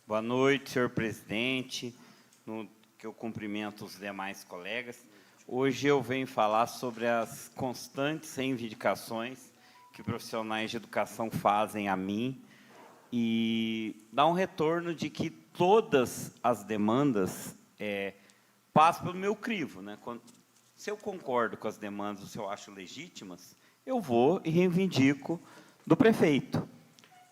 Boa noite, senhor presidente, que eu cumprimento os demais colegas. Hoje eu venho falar sobre as constantes reivindicações que profissionais de educação fazem a mim e dar um retorno de que todas as demandas passam pelo meu crivo, né? Se eu concordo com as demandas, se eu acho legítimas, eu vou e reivindico do prefeito.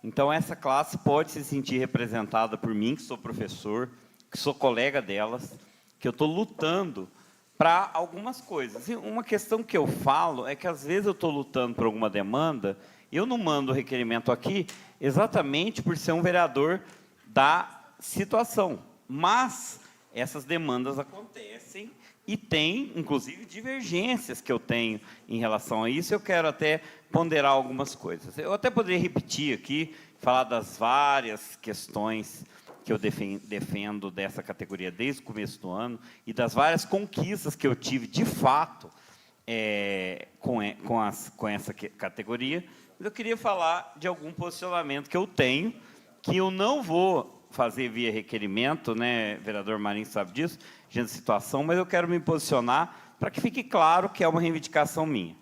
Então, essa classe pode se sentir representada por mim, que sou professor, que sou colega delas, que eu estou lutando para algumas coisas. E uma questão que eu falo é que, às vezes, eu estou lutando por alguma demanda, eu não mando o requerimento aqui exatamente por ser um vereador da situação. Mas essas demandas acontecem e tem, inclusive, divergências que eu tenho em relação a isso. Eu quero até ponderar algumas coisas. Eu até poderia repetir aqui, falar das várias questões que eu defendo dessa categoria desde o começo do ano e das várias conquistas que eu tive, de fato, com essa categoria. Mas eu queria falar de algum posicionamento que eu tenho, que eu não vou fazer via requerimento, né, vereador Marinho sabe disso, diante da situação, mas eu quero me posicionar para que fique claro que é uma reivindicação minha.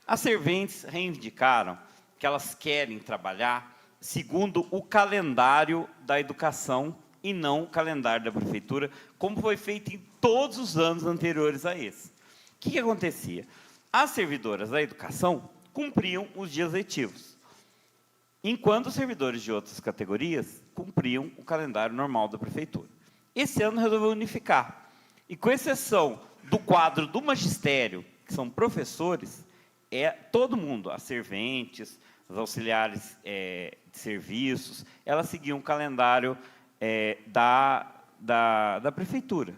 As serventes reivindicaram que elas querem trabalhar segundo o calendário da educação e não o calendário da prefeitura, como foi feito em todos os anos anteriores a esse. O que acontecia? As servidoras da educação cumpriam os dias letivos, enquanto os servidores de outras categorias cumpriam o calendário normal da prefeitura. Esse ano resolveu unificar. E, com exceção do quadro do magistério, que são professores, todo mundo, as serventes, os auxiliares de serviços, elas seguiam o calendário da prefeitura.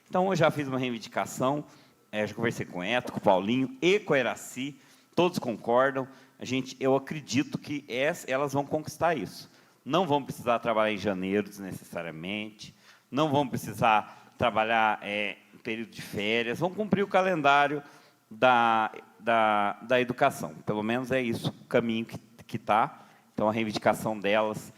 Então, eu já fiz uma reivindicação, já conversei com o Eto, com o Paulinho e com a Iraci, todos concordam. Eu acredito que elas vão conquistar isso. Não vão precisar trabalhar em janeiro, desnecessariamente, não vão precisar trabalhar em período de férias, vão cumprir o calendário da educação. Pelo menos é isso o caminho que está. Então, a reivindicação delas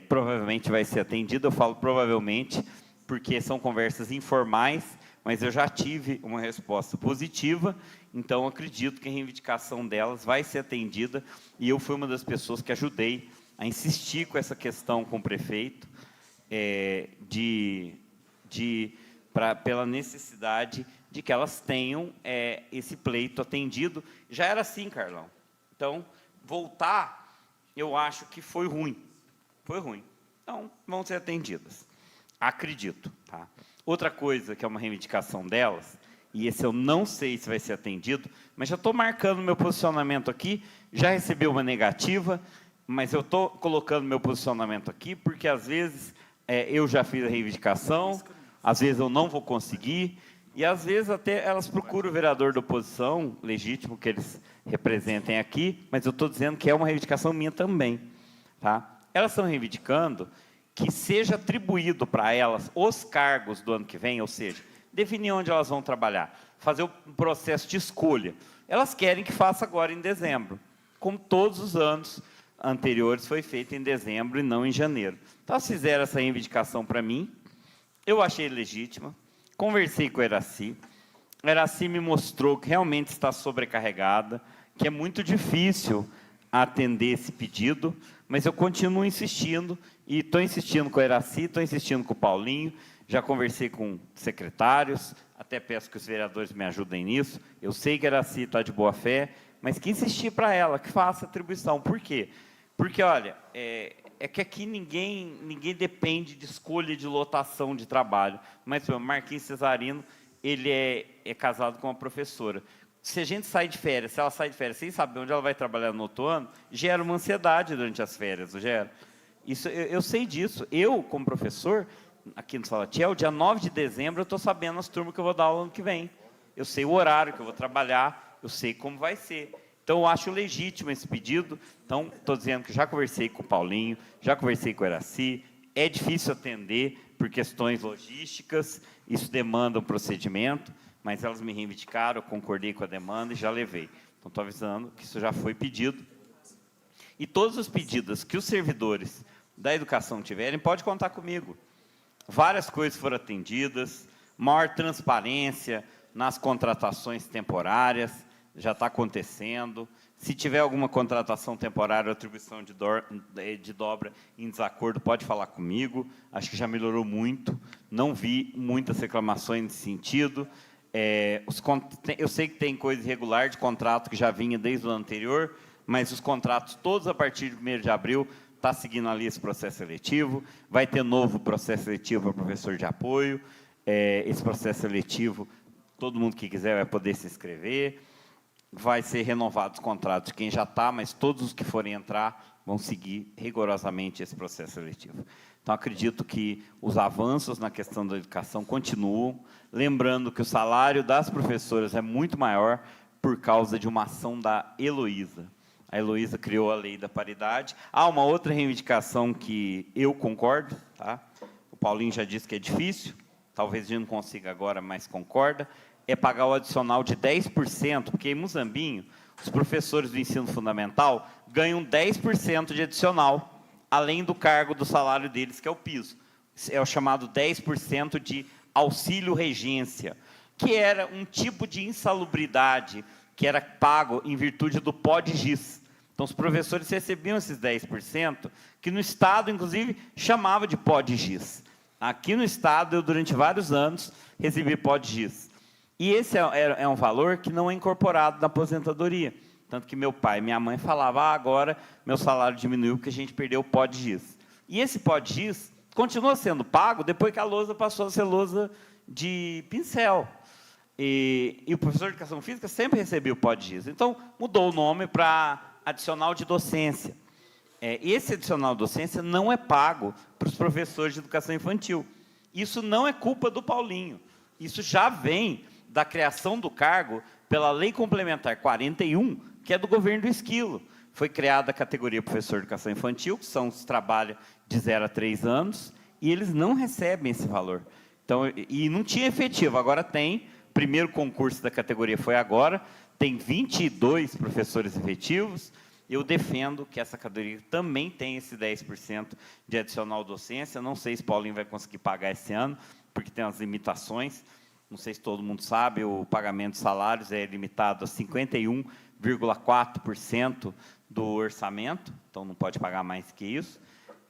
provavelmente vai ser atendida. Eu falo provavelmente porque são conversas informais, mas eu já tive uma resposta positiva, então acredito que a reivindicação delas vai ser atendida, e eu fui uma das pessoas que ajudei a insistir com essa questão com o prefeito, pela necessidade de que elas tenham esse pleito atendido. Já era assim, Carlão. Então, voltar, eu acho que foi ruim. Foi ruim. Então, vão ser atendidas. Acredito. Tá? Outra coisa que é uma reivindicação delas, e esse eu não sei se vai ser atendido, mas já estou marcando meu posicionamento aqui, já recebi uma negativa, mas eu estou colocando meu posicionamento aqui, porque às vezes eu já fiz a reivindicação, às vezes eu não vou conseguir, e às vezes até elas procuram o vereador da oposição, legítimo que eles representem aqui, mas eu estou dizendo que é uma reivindicação minha também. Tá? Elas estão reivindicando que seja atribuído para elas os cargos do ano que vem, ou seja, definir onde elas vão trabalhar, fazer o processo de escolha. Elas querem que faça agora em dezembro, como todos os anos anteriores foi feito em dezembro e não em janeiro. Então, elas fizeram essa reivindicação para mim, eu achei legítima, conversei com a Iraci me mostrou que realmente está sobrecarregada, que é muito difícil atender esse pedido, mas eu continuo insistindo, e estou insistindo com a Iraci, estou insistindo com o Paulinho, já conversei com secretários, até peço que os vereadores me ajudem nisso. Eu sei que a Iraci está de boa fé, mas que insistir para ela, que faça atribuição. Por quê? Porque, olha, que aqui ninguém depende de escolha de lotação de trabalho. Mas o Marquinhos Cesarino, ele é casado com uma professora. Se a gente sai de férias, se ela sai de férias sem saber onde ela vai trabalhar no outro ano, gera uma ansiedade durante as férias, não gera? Isso, eu sei disso. Eu, como professor, aqui no Salatiel, dia 9 de dezembro, eu estou sabendo as turmas que eu vou dar aula ano que vem. Eu sei o horário que eu vou trabalhar, eu sei como vai ser. Então, eu acho legítimo esse pedido. Então, estou dizendo que já conversei com o Paulinho, já conversei com a Iraci. É difícil atender por questões logísticas, isso demanda um procedimento, mas elas me reivindicaram, eu concordei com a demanda e já levei. Então, estou avisando que isso já foi pedido. E todos os pedidos que os servidores da educação tiverem, pode contar comigo. Várias coisas foram atendidas, maior transparência nas contratações temporárias, já está acontecendo. Se tiver alguma contratação temporária ou atribuição de dobra em desacordo, pode falar comigo. Acho que já melhorou muito. Não vi muitas reclamações nesse sentido. Eu sei que tem coisa irregular de contrato que já vinha desde o ano anterior, mas os contratos todos a partir de 1º de abril está seguindo ali esse processo seletivo. Vai ter novo processo seletivo para professor de apoio. Esse processo seletivo, todo mundo que quiser vai poder se inscrever. Vai ser renovados os contratos de quem já está, mas todos os que forem entrar vão seguir rigorosamente esse processo seletivo. Então, acredito que os avanços na questão da educação continuam, lembrando que o salário das professoras é muito maior por causa de uma ação da Heloísa. A Heloísa criou a lei da paridade. Há uma outra reivindicação que eu concordo, tá? O Paulinho já disse que é difícil, talvez a gente não consiga agora, mas concorda, é pagar o adicional de 10%, porque em Muzambinho, os professores do ensino fundamental ganham 10% de adicional, além do cargo do salário deles, que é o piso. É o chamado 10% de auxílio-regência, que era um tipo de insalubridade que era pago em virtude do POD-GIS. Então, os professores recebiam esses 10%, que no Estado, inclusive, chamava de POD-GIS. Aqui no Estado, eu, durante vários anos, recebi POD-GIS. E esse é um valor que não é incorporado na aposentadoria. Tanto que meu pai e minha mãe falavam, agora meu salário diminuiu porque a gente perdeu o POD-GIS. E esse POD-GIS continua sendo pago depois que a lousa passou a ser lousa de pincel. E o professor de educação física sempre recebia o POD-GIS. Então, mudou o nome para adicional de docência. Esse adicional de docência não é pago para os professores de educação infantil. Isso não é culpa do Paulinho. Isso já vem da criação do cargo pela Lei Complementar 41, que é do governo do Esquilo. Foi criada a categoria professor de educação infantil, que são os que trabalham de 0 a 3 anos, e eles não recebem esse valor. Então, e não tinha efetivo, agora tem. O primeiro concurso da categoria foi agora, tem 22 professores efetivos. Eu defendo que essa categoria também tem esse 10% de adicional docência. Não sei se Paulinho vai conseguir pagar esse ano, porque tem as limitações. Não sei se todo mundo sabe, o pagamento de salários é limitado a 51,4% do orçamento, então não pode pagar mais que isso.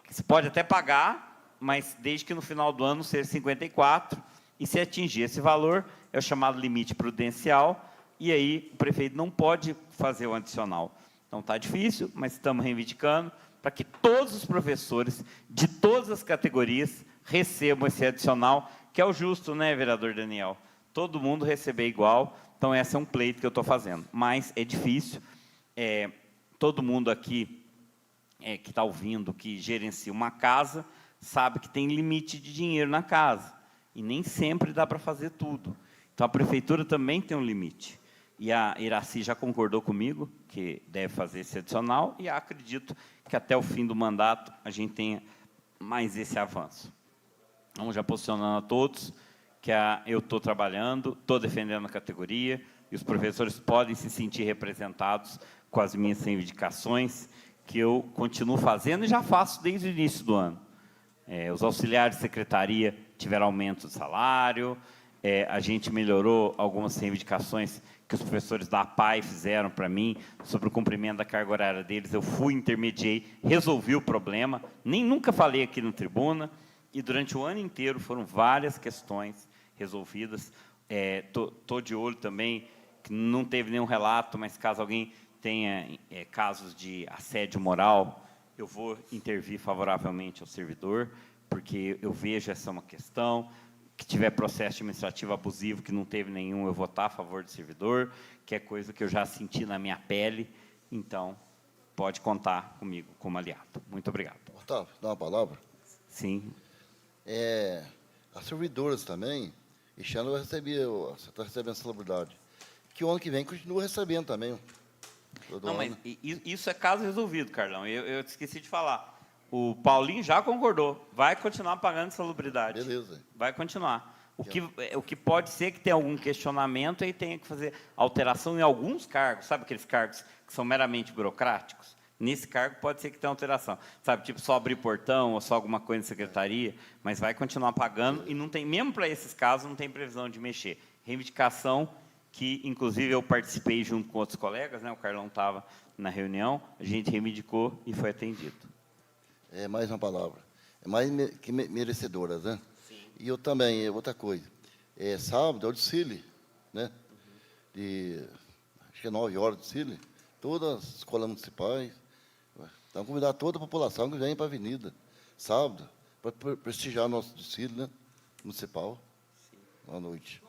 Você pode até pagar, mas desde que no final do ano seja 54%, e se atingir esse valor, é o chamado limite prudencial, e aí o prefeito não pode fazer o adicional. Então está difícil, mas estamos reivindicando para que todos os professores de todas as categorias recebam esse adicional, que é o justo, né, vereador Daniel? Todo mundo receber igual, então esse é um pleito que eu estou fazendo. Mas é difícil, todo mundo aqui que está ouvindo, que gerencia uma casa, sabe que tem limite de dinheiro na casa, e nem sempre dá para fazer tudo. Então a prefeitura também tem um limite. E a Iraci já concordou comigo que deve fazer esse adicional, e acredito que até o fim do mandato a gente tenha mais esse avanço. Então, já posicionando a todos que eu estou trabalhando, estou defendendo a categoria, e os professores podem se sentir representados com as minhas reivindicações, que eu continuo fazendo e já faço desde o início do ano. Os auxiliares de secretaria tiveram aumento de salário, a gente melhorou algumas reivindicações que os professores da APAE fizeram para mim, sobre o cumprimento da carga horária deles. Eu fui, intermediei, resolvi o problema, nunca falei aqui na tribuna, e durante o ano inteiro foram várias questões resolvidas. Estou de olho também, que não teve nenhum relato, mas caso alguém tenha casos de assédio moral, eu vou intervir favoravelmente ao servidor, porque eu vejo essa uma questão. Que tiver processo administrativo abusivo, que não teve nenhum, eu vou estar a favor do servidor, que é coisa que eu já senti na minha pele. Então, pode contar comigo como aliado. Muito obrigado. Otávio, dá uma palavra? Sim. As servidoras também, este ano você está recebendo salubridade, que o ano que vem continua recebendo também. Não, mas isso é caso resolvido, Carlão. Eu esqueci de falar. O Paulinho já concordou. Vai continuar pagando salubridade. Beleza. Vai continuar. O que pode ser que tenha algum questionamento e tenha que fazer alteração em alguns cargos. Sabe aqueles cargos que são meramente burocráticos? Nesse cargo pode ser que tenha alteração. Sabe, tipo, só abrir portão ou só alguma coisa na secretaria, mas vai continuar pagando e não tem, mesmo para esses casos, não tem previsão de mexer. Reivindicação que, inclusive, eu participei junto com outros colegas, né? O Carlão estava na reunião, a gente reivindicou e foi atendido. É mais uma palavra. É mais que merecedoras, né? Sim. E eu também, outra coisa. Sábado é o desfile, né? Acho que é 9 horas de desfile. Todas as escolas municipais. Então, convidar toda a população que vem para a avenida, sábado, para prestigiar nosso desfile, né? Municipal, à noite.